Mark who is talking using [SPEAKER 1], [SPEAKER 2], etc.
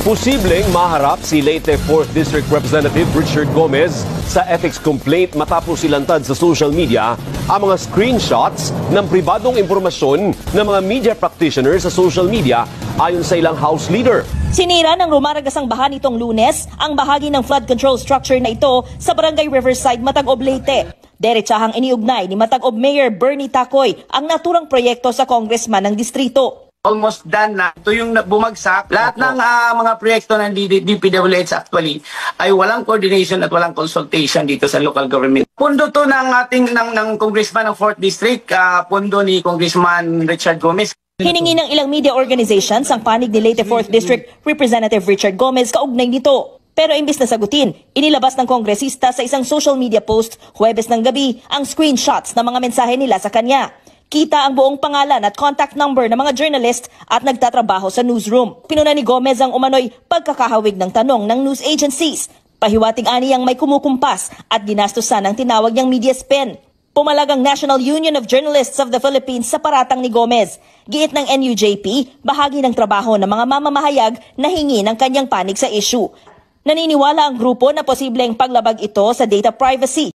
[SPEAKER 1] Posibleng maharap si Leyte 4th District Representative Richard Gomez sa ethics complaint matapos silantad sa social media ang mga screenshots ng pribadong impormasyon ng mga media practitioners sa social media ayon sa ilang House leader.
[SPEAKER 2] Sinira ng rumaragasang baha nitong Lunes ang bahagi ng flood control structure na ito sa Barangay Riverside, Matagob, Leyte. Deretsahang iniugnay ni Matagob Mayor Bernie Tacoy ang naturang proyekto sa congressman ng distrito.
[SPEAKER 3] Almost done na. Ito yung bumagsak. Lahat ng mga proyekto ng DPWH actually ay walang coordination at walang consultation dito sa local government. Pundo to ng ating ng congressman ng 4th District, pundo ni Congressman Richard Gomez.
[SPEAKER 2] Hiningi ng ilang media organizations ang panig ni Leyte 4th District Representative Richard Gomez kaugnay nito. Pero imbis na sagutin, inilabas ng kongresista sa isang social media post Huwebes ng gabi ang screenshots ng mga mensahe nila sa kanya. Kita ang buong pangalan at contact number ng mga journalist at nagtatrabaho sa newsroom. Pinuna ni Gomez ang umano'y pagkakahawig ng tanong ng news agencies. Pahiwatig aniyang may kumukumpas at ginastusan ang tinawag niyang media spin. Pumalag ang National Union of Journalists of the Philippines sa paratang ni Gomez. Giit ng NUJP, bahagi ng trabaho ng mga mamamahayag na hingi ng kanyang panig sa issue. Naniniwala ang grupo na posibleng paglabag ito sa data privacy